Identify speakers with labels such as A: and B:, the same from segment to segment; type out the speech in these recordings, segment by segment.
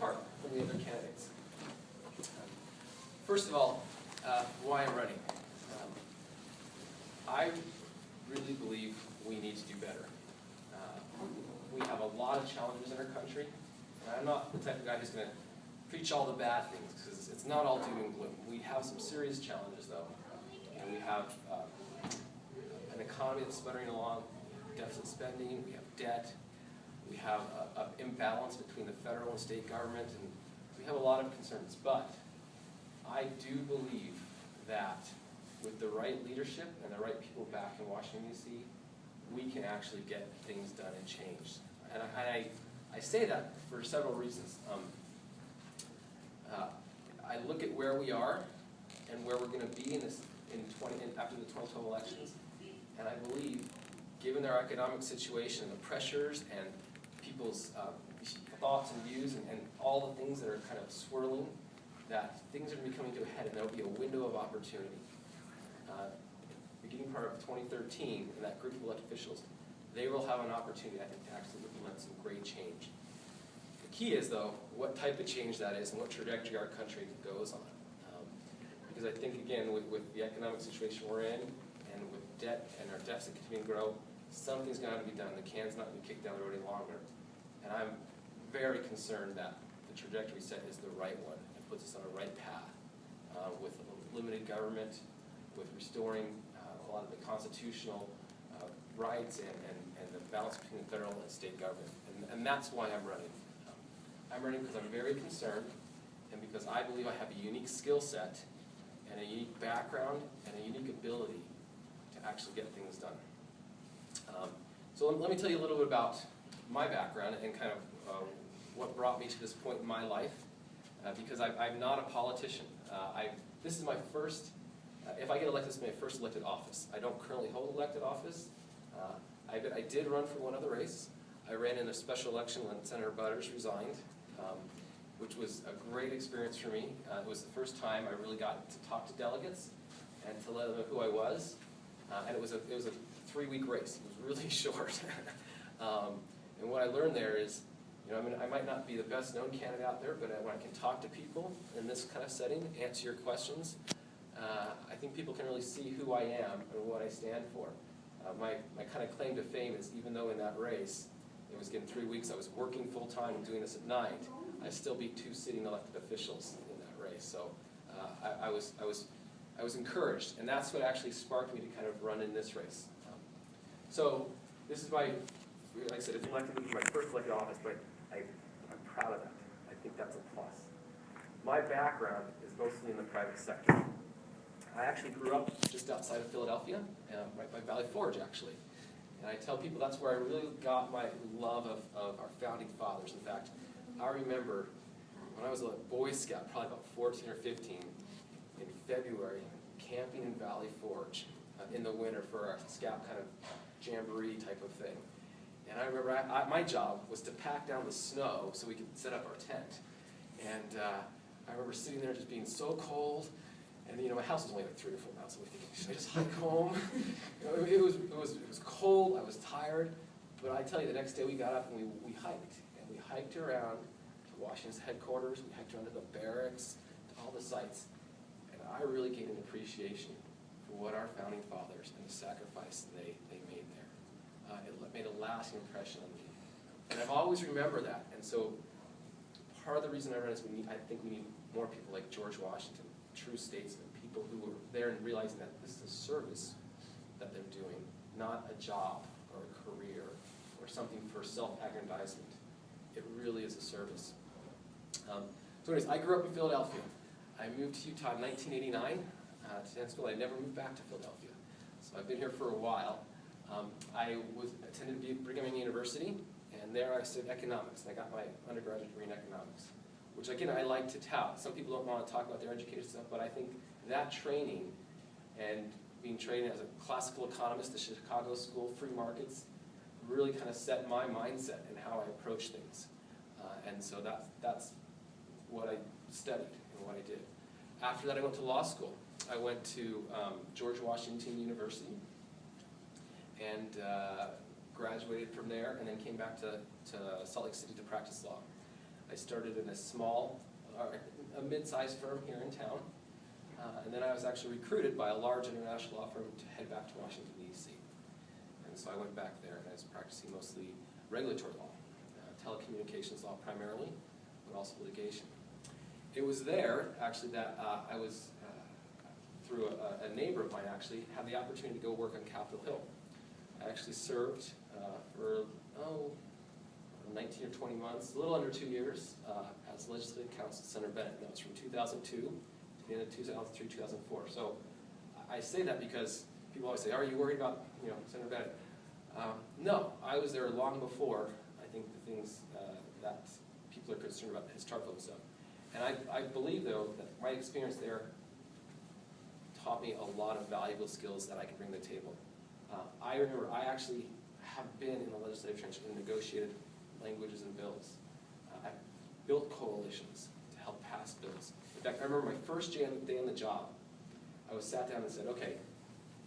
A: apart from the other candidates. First of all, why I'm running. I really believe we need to do better. We have a lot of challenges in our country, and I'm not the type of guy who's going to preach all the bad things, because it's not all doom and gloom. We have some serious challenges, though. And we have an economy that's sputtering along, deficit spending, we have debt, we have an imbalance between the federal and state government, and we have a lot of concerns. But I do believe that with the right leadership and the right people back in Washington, D.C., we can actually get things done and changed. And I say that for several reasons. I look at where we are and where we're going to be after the 2012 elections, and I believe, given our economic situation, the pressures and people's thoughts and views and all the things that are kind of swirling, that things are going to be coming to a head, and there will be a window of opportunity. Beginning part of 2013, and that group of elected officials, they will have an opportunity, I think, to actually implement some great change. The key is, though, what type of change that is and what trajectory our country goes on. Because I think, again, with the economic situation we're in, and with debt and our deficit continuing to grow, something's got to be done. The can's not going to be kicked down the road any longer. And I'm very concerned that the trajectory set is the right one and puts us on the right path with limited government, with restoring a lot of the constitutional rights and the balance between the federal and state government. And that's why I'm running. I'm running because I'm very concerned, and because I believe I have a unique skill set and a unique background and a unique ability to actually get things done. So let me tell you a little bit about my background and kind of what brought me to this point in my life, because I'm not a politician. This is my first, if I get elected, this is my first elected office. I don't currently hold elected office. I did run for one other race. I ran in a special election when Senator Butters resigned, which was a great experience for me. It was the first time I really got to talk to delegates and to let them know who I was. And it was a 3-week race. It was really short. And what I learned there is, I might not be the best known candidate out there, but when I can talk to people in this kind of setting, answer your questions, I think people can really see who I am and what I stand for. My kind of claim to fame is, even though in that race, it was getting 3 weeks, I was working full-time and doing this at night, I still beat 2 sitting elected officials in that race. So I was encouraged, and that's what actually sparked me to kind of run in this race. So this is like I said, it's my first elected office, but I'm proud of that. I think that's a plus. My background is mostly in the private sector. I actually grew up just outside of Philadelphia, right by Valley Forge, actually. And I tell people that's where I really got my love of our founding fathers. In fact, I remember when I was a Boy Scout, probably about 14 or 15, in February, camping in Valley Forge in the winter for our Scout kind of jamboree type of thing. And I remember my job was to pack down the snow so we could set up our tent. And I remember sitting there just being so cold. And my house was only like 3 or 4 miles away. Thinking, should I just hike home? It was cold. I was tired. But I tell you, the next day we got up and we hiked. And we hiked around to Washington's headquarters. We hiked around to the barracks, to all the sites. And I really gained an appreciation for what our founding fathers and the sacrifice they made there. It made a lasting impression on me. And I've always remembered that. And so part of the reason I run is I think we need more people like George Washington, true statesmen, people who were there and realizing that this is a service that they're doing, not a job or a career or something for self-aggrandizement. It really is a service. So anyways, I grew up in Philadelphia. I moved to Utah in 1989 to attend school. I never moved back to Philadelphia. So I've been here for a while. I attended Brigham Young University, and there I studied economics, and I got my undergraduate degree in economics, which again I like to tout. Some people don't want to talk about their education stuff, but I think that training and being trained as a classical economist at Chicago School, free markets, really kind of set my mindset and how I approach things. And so that's what I studied and what I did. After that I went to law school. I went to George Washington University and graduated from there, and then came back to Salt Lake City to practice law. I started in a small, a mid-sized firm here in town, and then I was actually recruited by a large international law firm to head back to Washington, D.C. And so I went back there, and I was practicing mostly regulatory law, telecommunications law primarily, but also litigation. It was there, actually, that I was, through a neighbor of mine, actually, had the opportunity to go work on Capitol Hill. I actually served for, 19 or 20 months, a little under 2 years, as legislative counsel to Senator Bennett. And that was from 2002 to the end of 2003, 2004. So I say that because people always say, are you worried about, Senator Bennett? No, I was there long before, I think, the things that people are concerned about, the historical stuff. And I believe, though, that my experience there taught me a lot of valuable skills that I can bring to the table. I remember I actually have been in the legislative trench and negotiated languages and bills. I built coalitions to help pass bills. In fact, I remember my first day on the job, I was sat down and said, okay,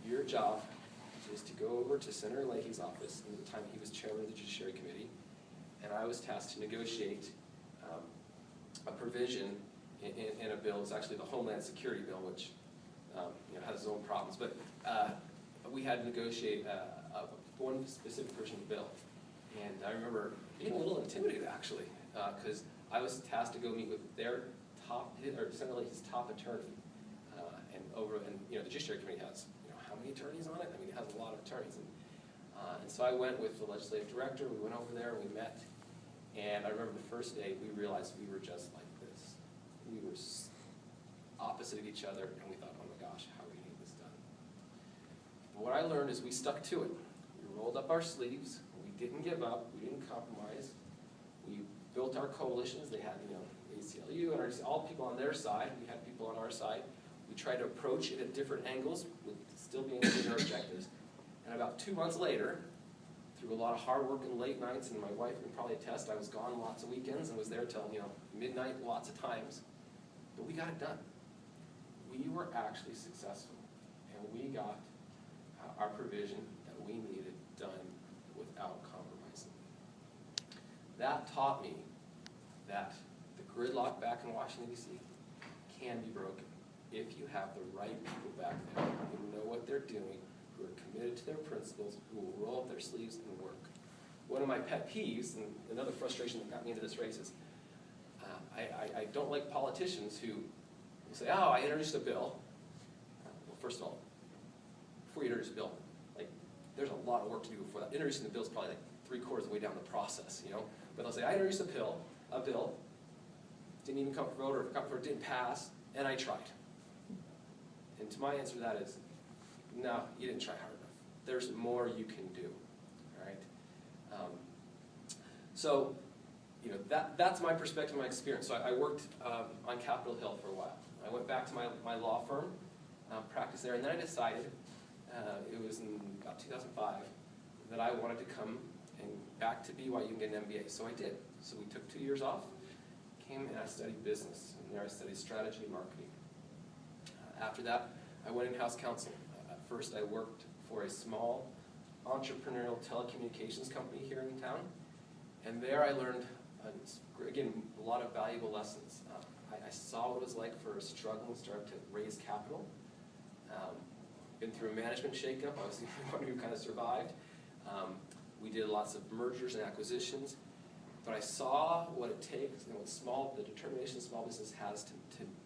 A: your job is to go over to Senator Leahy's office, and at the time he was chairman of the Judiciary Committee, and I was tasked to negotiate a provision in a bill. It's actually the Homeland Security bill, which has its own problems. But we had to negotiate one specific version of the bill. And I remember being a little intimidated, actually, because I was tasked to go meet with their Senator Leahy's top attorney. And the Judiciary Committee has, how many attorneys on it? I mean, it has a lot of attorneys. And so I went with the legislative director. We went over there, we met. And I remember the first day, we realized we were just like this. We were opposite of each other, and we thought, oh my gosh, how are we going to get this done? But what I learned is we stuck to it. We rolled up our sleeves. We didn't give up. We didn't compromise. We built our coalitions. They had, ACLU and all people on their side. We had people on our side. We tried to approach it at different angles with still being able to our objectives. And about 2 months later, through a lot of hard work and late nights, and my wife can probably attest, I was gone lots of weekends and was there till midnight lots of times. But we got it done. We were actually successful, and we got our provision that we needed done without compromising. That taught me that the gridlock back in Washington, D.C. can be broken if you have the right people back there who know what they're doing, who are committed to their principles, who will roll up their sleeves and work. One of my pet peeves, and another frustration that got me into this race, is I don't like politicians who say, oh, I introduced a bill. Well, first of all, before you introduce a bill, there's a lot of work to do before that. Introducing the bill is probably like 3/4 of the way down the process, But they'll say, I introduced a bill, didn't even come for vote, or if it come for it, didn't pass, and I tried. And to my answer to that is, no, you didn't try hard enough. There's more you can do, all right? So, that's my perspective, my experience. So I worked on Capitol Hill for a while. I went back to my law firm, practiced there, and then I decided, it was in about 2005, that I wanted to come and back to BYU and get an MBA. So I did. So we took 2 years off, came and I studied business, and there I studied strategy and marketing. After that, I went in-house counsel. At first, I worked for a small entrepreneurial telecommunications company here in town, and there I learned, again, a lot of valuable lessons. I saw what it was like for a struggling startup to raise capital. Been through a management shakeup. I was the only one who kind of survived. We did lots of mergers and acquisitions, but I saw what it takes and what the determination small business has to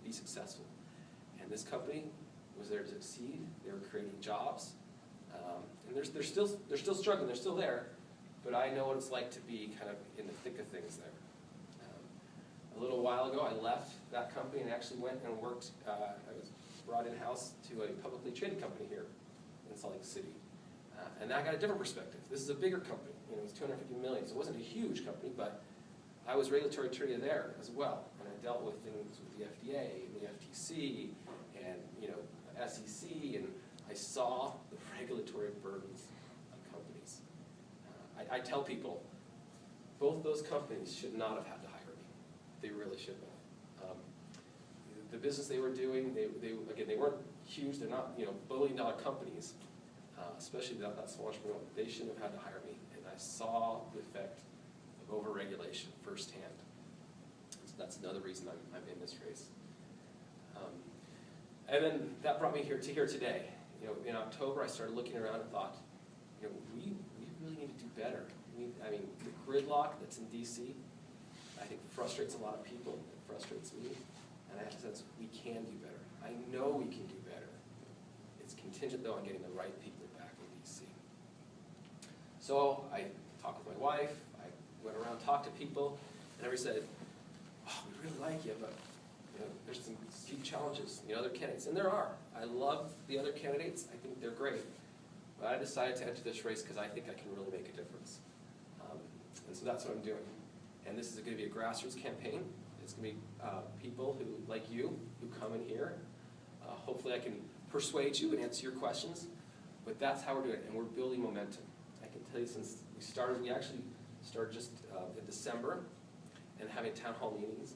A: be successful. And this company was there to succeed. They were creating jobs, and they're still struggling. They're still there, but I know what it's like to be kind of in the thick of things there. A little while ago, I left that company and actually went and worked. I was brought in-house to a publicly traded company here in Salt Lake City, and I got a different perspective. This is a bigger company. It was $250 million, so it wasn't a huge company, but I was regulatory attorney there as well, and I dealt with things with the FDA and the FTC and SEC, and I saw the regulatory burdens on companies. I tell people, both those companies should not have had to hire me. They really should have. The business they were doing, they weren't huge. They're not billion-dollar companies, especially that small entrepreneur. They shouldn't have had to hire me, and I saw the effect of overregulation firsthand. that's another reason I'm in this race. And then that brought me here today. In October, I started looking around and thought, we really need to do better. I mean, the gridlock that's in DC, I think frustrates a lot of people. It frustrates me, and I have to sense we can do better. I know we can do better. It's contingent, though, on getting the right people back in DC. So I talked with my wife. I went around, talked to people, and everybody said, "Oh, we really like you, but there's some key challenges. Other candidates, and there are. I love the other candidates. I think they're great. But I decided to enter this race because I think I can really make a difference. And so that's what I'm doing. And this is going to be a grassroots campaign. It's going to be people who, like you, who come in here. Hopefully I can persuade you and answer your questions. But that's how we're doing it, and we're building momentum. I can tell you since we actually started just in December and having town hall meetings,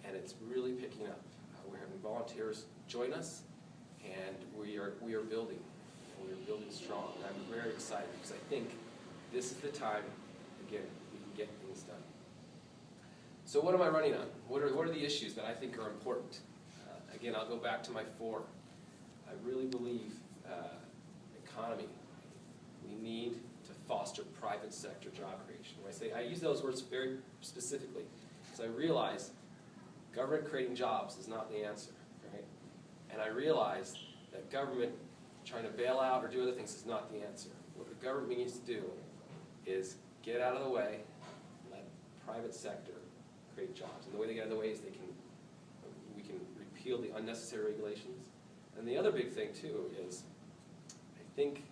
A: and it's really picking up. We're having volunteers join us, and we are building. And we're building strong. And I'm very excited because I think this is the time, again, we can get things done. So what am I running on? What are the issues that I think are important? Again, I'll go back to my 4. I really believe economy. We need to foster private sector job creation. When I use those words very specifically because I realize government creating jobs is not the answer, right? And I realize that government trying to bail out or do other things is not the answer. What the government needs to do is get out of the way, let private sector create jobs. And the way they get out of the way is we can repeal the unnecessary regulations. And the other big thing too is I think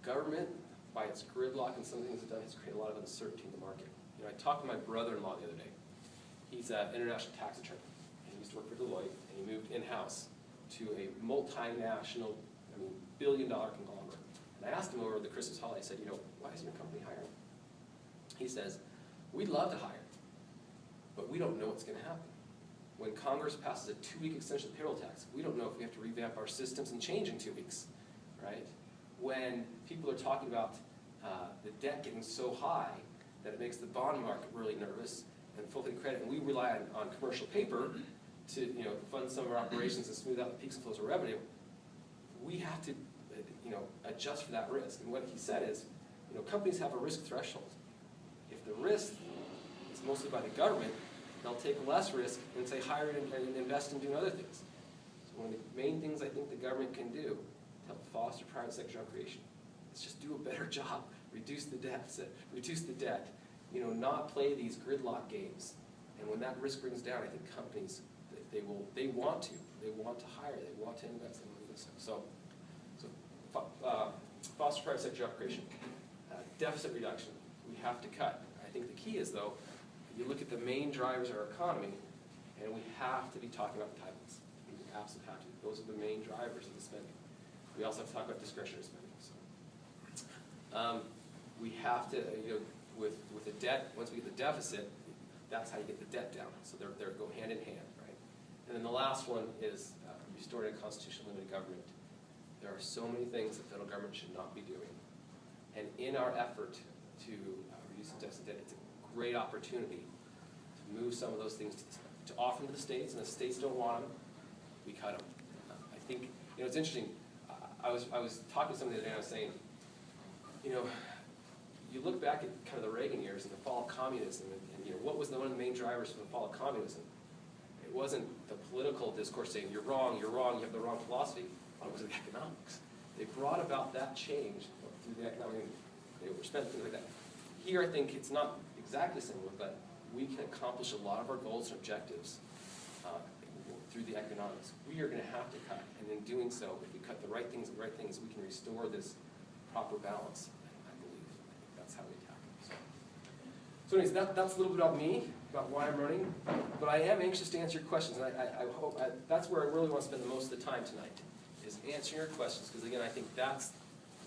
A: government, by its gridlock and some things it's done, has created a lot of uncertainty in the market. I talked to my brother-in-law the other day. He's an international tax attorney. He used to work for Deloitte, and he moved in-house to a multinational, billion-dollar conglomerate. And I asked him over the Christmas holiday, I said, why isn't your company hiring? He says, we'd love to hire, but we don't know what's going to happen. When Congress passes a 2-week extension of the payroll tax, we don't know if we have to revamp our systems and change in 2 weeks, right? When people are talking about the debt getting so high that it makes the bond market really nervous and fulfilling credit, and we rely on commercial paper to fund some of our operations and smooth out the peaks and flows of revenue, we have to adjust for that risk. And what he said is, companies have a risk threshold. If the risk is mostly by the government, they'll take less risk and say hire and invest in doing other things. So one of the main things I think the government can do to help foster private sector job creation is just do a better job, reduce the deficit, reduce the debt, not play these gridlock games. And when that risk brings down, I think companies, they want to hire, they want to invest, they want to do stuff. So foster private sector job creation, deficit reduction, we have to cut. I think the key is though, you look at the main drivers of our economy, and we have to be talking about entitlements. We absolutely have to. Those are the main drivers of the spending. We also have to talk about discretionary spending. So, we have to, with the debt, once we get the deficit, that's how you get the debt down. So they go hand in hand, right? And then the last one is restoring a constitutional limited government. There are so many things the federal government should not be doing. And in our effort to reduce the deficit debt, it's a great opportunity to move some of those things to offer them to the states, and if the states don't want them, we cut them. I think, it's interesting, I was talking to somebody the other day and I was saying, you look back at kind of the Reagan years and the fall of communism, and what was one of the main drivers for the fall of communism? It wasn't the political discourse saying, you're wrong, you have the wrong philosophy. It was the economics. They brought about that change through the economic, they overspent, things like that. Here, I think it's not exactly similar, but we can accomplish a lot of our goals and objectives through the economics. We are going to have to cut, and in doing so, if we cut the right things, we can restore this proper balance, I believe. I think that's how we tackle it. So anyways, that's a little bit about me, about why I'm running, but I am anxious to answer your questions, and I hope that's where I really want to spend the most of the time tonight, is answering your questions, because again, I think that's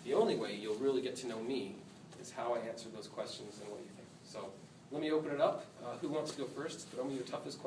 A: the only way you'll really get to know me, is how I answer those questions and what you think. So let me open it up. Who wants to go first? Throw me your toughest question.